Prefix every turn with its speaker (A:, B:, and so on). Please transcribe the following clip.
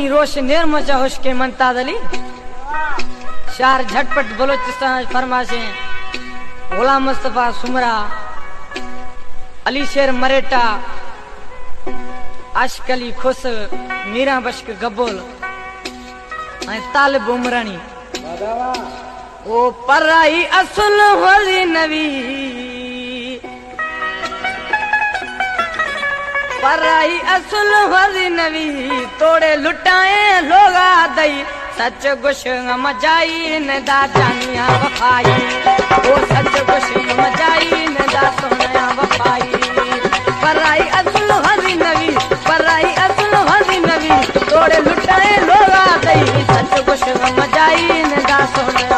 A: रोशनेर मचा हुश्के मनताज अली शार झटपट बलोचिस्तान फरमाशे गुलाम मुस्तफा सुमरा अली शेर मरेटा आशिक अली खुश मीरा बश्क गबोल तालिब उमरानी ओ पराई असुल होली नवी पराई असुल होली नवी तोड़े लुटाए लोगा दई सच गुश मजाई ने दा जानिया वफाई ओ सच गुश मजाई ने दा सोनिया वफाई पराई असुल होली नवी पराई असुल होली नवी तोड़े लुटाए लोगा दई सच गुश मजाई ने दा सोनिया